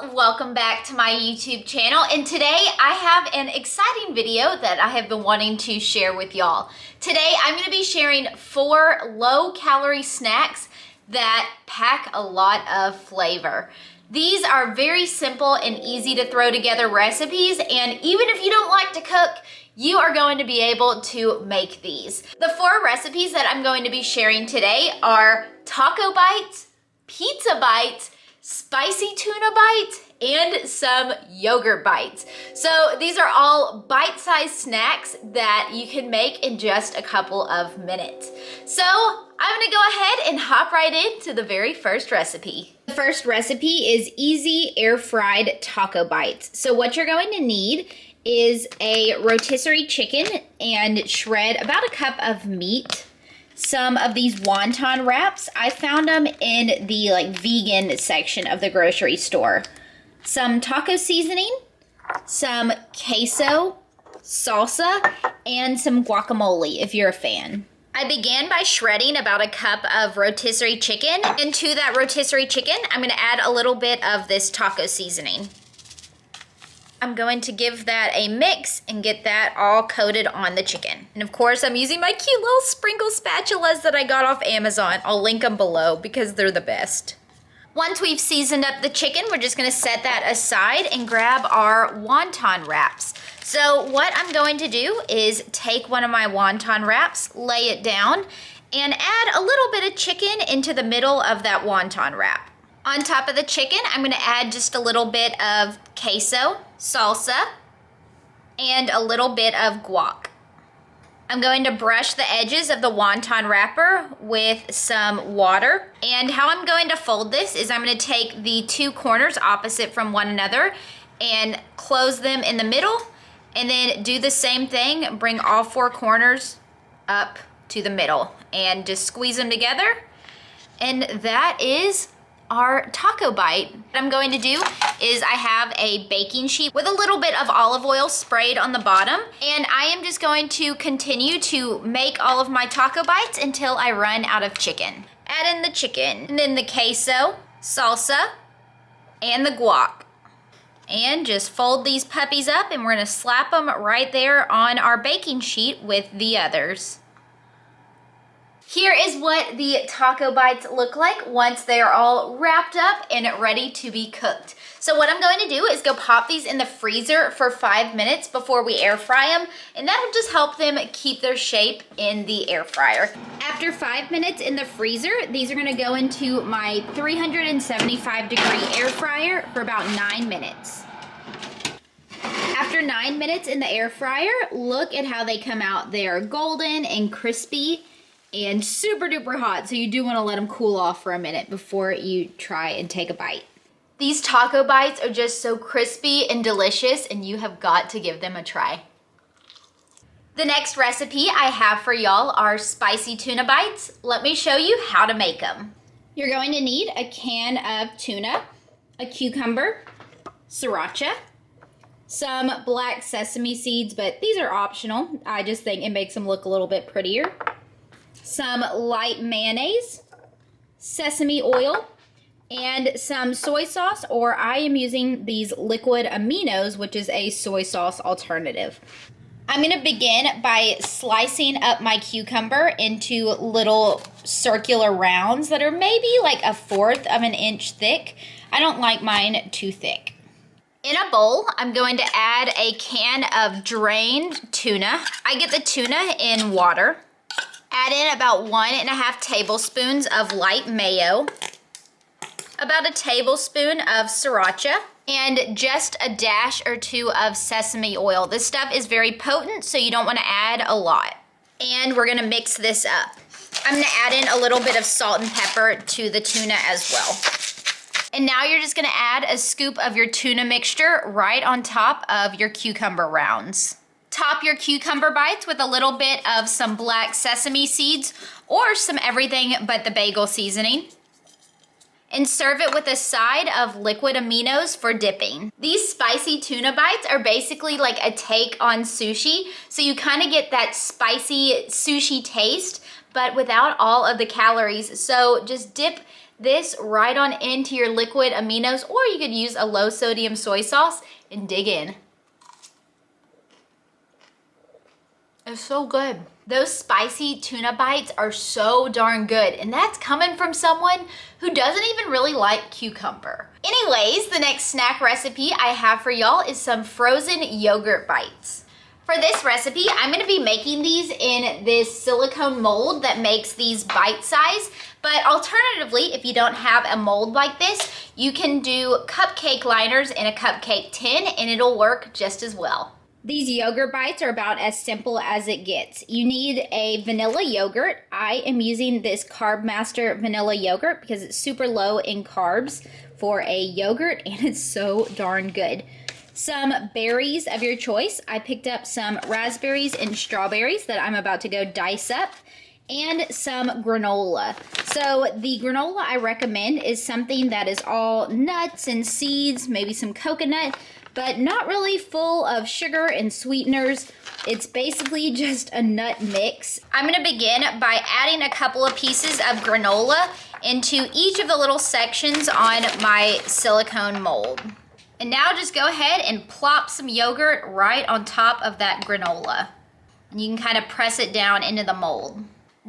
y'all, welcome back to my YouTube channel, and today I have an exciting video that I have been wanting to share with y'all. Today I'm going to be sharing 4 low-calorie snacks that pack a lot of flavor. These are very simple and easy to throw together recipes, and even if you don't like to cook, you are going to be able to make these. The 4 recipes that I'm going to be sharing today are taco bites, pizza bites, spicy tuna bites, and some yogurt bites. So these are all bite-sized snacks that you can make in just a couple of minutes. So I'm gonna go ahead and hop right into the very first recipe. The first recipe is easy air-fried taco bites. So what you're going to need is a rotisserie chicken and shred about a cup of meat. Some of these wonton wraps. I found them in the vegan section of the grocery store. Some taco seasoning, some queso, salsa, and some guacamole if you're a fan. I began by shredding about a cup of rotisserie chicken, and to that rotisserie chicken, I'm going to add a little bit of this taco seasoning. I'm going to give that a mix and get that all coated on the chicken. And of course, I'm using my cute little sprinkle spatulas that I got off Amazon. I'll link them below because they're the best. Once we've seasoned up the chicken, we're just gonna set that aside and grab our wonton wraps. So what I'm going to do is take one of my wonton wraps, lay it down, and add a little bit of chicken into the middle of that wonton wrap. On top of the chicken, I'm gonna add just a little bit of queso, salsa, and a little bit of guac. I'm going to brush the edges of the wonton wrapper with some water. And how I'm going to fold this is I'm gonna take the 2 corners opposite from one another and close them in the middle, and then do the same thing, bring all 4 corners up to the middle and just squeeze them together. And that is our taco bite. What I'm going to do is I have a baking sheet with a little bit of olive oil sprayed on the bottom, and I am just going to continue to make all of my taco bites until I run out of chicken. Add in the chicken, and then the queso, salsa, and the guac. And just fold these puppies up, and we're gonna slap them right there on our baking sheet with the others. Here is what the taco bites look like once they are all wrapped up and ready to be cooked. So what I'm going to do is go pop these in the freezer for 5 minutes before we air fry them, and that'll just help them keep their shape in the air fryer. After 5 minutes in the freezer, these are gonna go into my 375-degree air fryer for about 9 minutes. After 9 minutes in the air fryer, look at how they come out. They are golden and crispy and super duper hot, so you do want to let them cool off for a minute before you try and take a bite. These taco bites are just so crispy and delicious, and you have got to give them a try. The next recipe I have for y'all are spicy tuna bites. Let me show you how to make them. You're going to need a can of tuna, a cucumber, sriracha, some black sesame seeds, but these are optional. I just think it makes them look a little bit prettier. Some light mayonnaise, sesame oil, and some soy sauce, or I am using these liquid aminos, which is a soy sauce alternative. I'm going to begin by slicing up my cucumber into little circular rounds that are maybe like 1/4 of an inch thick. I don't like mine too thick. In a bowl, I'm going to add a can of drained tuna. I get the tuna in water. Add in about 1.5 tablespoons of light mayo, about a tablespoon of sriracha, and just a dash or 2 of sesame oil. This stuff is very potent, so you don't want to add a lot. And we're gonna mix this up. I'm gonna add in a little bit of salt and pepper to the tuna as well. And now you're just gonna add a scoop of your tuna mixture right on top of your cucumber rounds. Top your cucumber bites with a little bit of some black sesame seeds or some everything but the bagel seasoning. And serve it with a side of liquid aminos for dipping. These spicy tuna bites are basically like a take on sushi, so you kind of get that spicy sushi taste, but without all of the calories. So just dip this right on into your liquid aminos, or you could use a low sodium soy sauce and dig in. It's so good. Those spicy tuna bites are so darn good, and that's coming from someone who doesn't even really like cucumber. Anyways, the next snack recipe I have for y'all is some frozen yogurt bites. For this recipe, I'm gonna be making these in this silicone mold that makes these bite size, but alternatively, if you don't have a mold like this, you can do cupcake liners in a cupcake tin and it'll work just as well. These yogurt bites are about as simple as it gets. You need a vanilla yogurt. I am using this Carb Master vanilla yogurt because it's super low in carbs for a yogurt and it's so darn good. Some berries of your choice. I picked up some raspberries and strawberries that I'm about to go dice up, and some granola. So the granola I recommend is something that is all nuts and seeds, maybe some coconut, but not really full of sugar and sweeteners. It's basically just a nut mix. I'm gonna begin by adding a couple of pieces of granola into each of the little sections on my silicone mold. And now just go ahead and plop some yogurt right on top of that granola. And you can kind of press it down into the mold.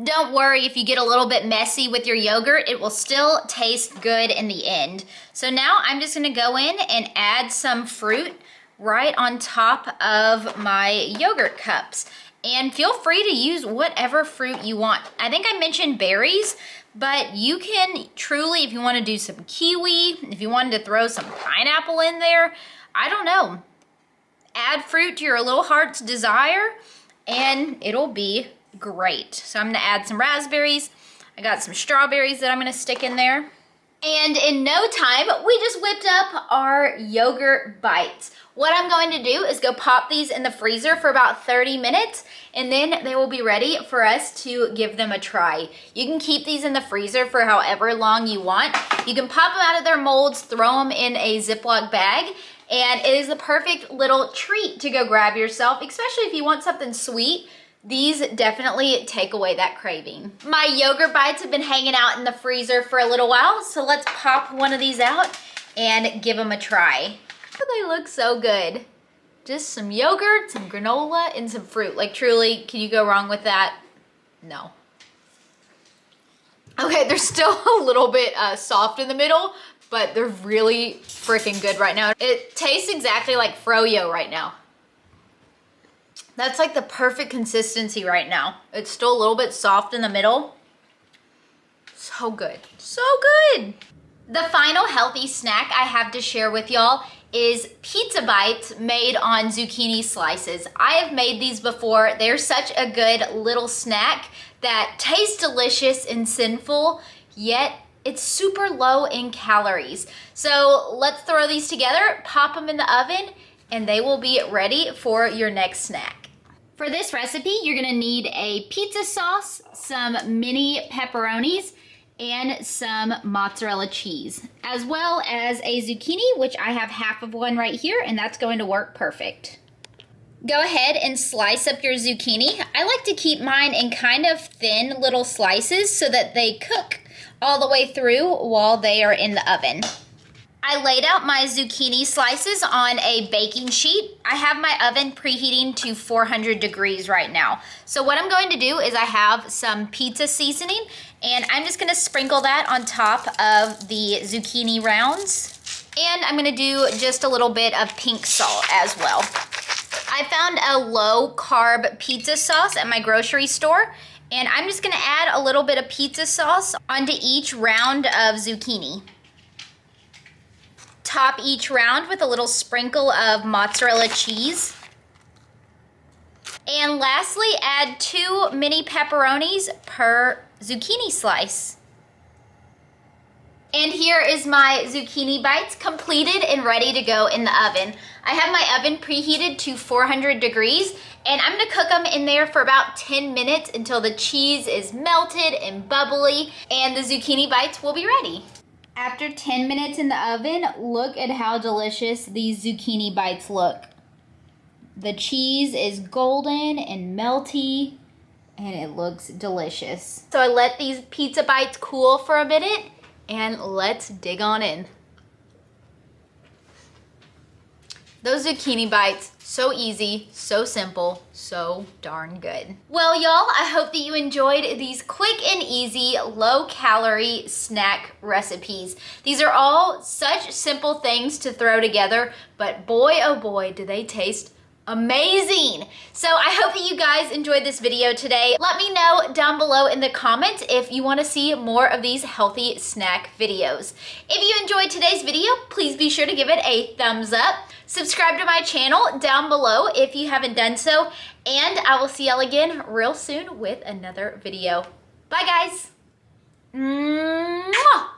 Don't worry if you get a little bit messy with your yogurt, it will still taste good in the end. So now I'm just gonna go in and add some fruit right on top of my yogurt cups. And feel free to use whatever fruit you want. I think I mentioned berries, but you can truly, if you wanna do some kiwi, if you wanted to throw some pineapple in there, I don't know. Add fruit to your little heart's desire and it'll be great. So I'm gonna add some raspberries. I got some strawberries that I'm gonna stick in there. And in no time, we just whipped up our yogurt bites. What I'm going to do is go pop these in the freezer for about 30 minutes, and then they will be ready for us to give them a try. You can keep these in the freezer for however long you want. You can pop them out of their molds, throw them in a Ziploc bag, and it is the perfect little treat to go grab yourself, especially if you want something sweet. These definitely take away that craving. My yogurt bites have been hanging out in the freezer for a little while, so let's pop one of these out and give them a try. They look so good. Just some yogurt, some granola, and some fruit. Like truly, can you go wrong with that? No. Okay, they're still a little bit soft in the middle, but they're really freaking good right now. It tastes exactly like Froyo right now. That's like the perfect consistency right now. It's still a little bit soft in the middle. So good, so good. The final healthy snack I have to share with y'all is pizza bites made on zucchini slices. I have made these before. They're such a good little snack that tastes delicious and sinful, yet it's super low in calories. So let's throw these together, pop them in the oven, and they will be ready for your next snack. For this recipe, you're gonna need a pizza sauce, some mini pepperonis, and some mozzarella cheese, as well as a zucchini, which I have half of one right here, and that's going to work perfect. Go ahead and slice up your zucchini. I like to keep mine in kind of thin little slices so that they cook all the way through while they are in the oven. I laid out my zucchini slices on a baking sheet. I have my oven preheating to 400 degrees right now. So what I'm going to do is I have some pizza seasoning, and I'm just gonna sprinkle that on top of the zucchini rounds. And I'm gonna do just a little bit of pink salt as well. I found a low carb pizza sauce at my grocery store, and I'm just gonna add a little bit of pizza sauce onto each round of zucchini. Top each round with a little sprinkle of mozzarella cheese. And lastly, add 2 mini pepperonis per zucchini slice. And here is my zucchini bites completed and ready to go in the oven. I have my oven preheated to 400 degrees, and I'm gonna cook them in there for about 10 minutes until the cheese is melted and bubbly, and the zucchini bites will be ready. After 10 minutes in the oven, look at how delicious these zucchini bites look. The cheese is golden and melty, and it looks delicious. So I let these pizza bites cool for a minute, and let's dig on in. Those zucchini bites, so easy, so simple, so darn good. Well, y'all, I hope that you enjoyed these quick and easy, low-calorie snack recipes. These are all such simple things to throw together, but boy, oh boy, do they taste amazing. So I hope that you guys enjoyed this video today. Let me know down below in the comments if you want to see more of these healthy snack videos. If you enjoyed today's video, please be sure to give it a thumbs up. Subscribe to my channel down below if you haven't done so, and I will see y'all again real soon with another video. Bye guys. Mwah!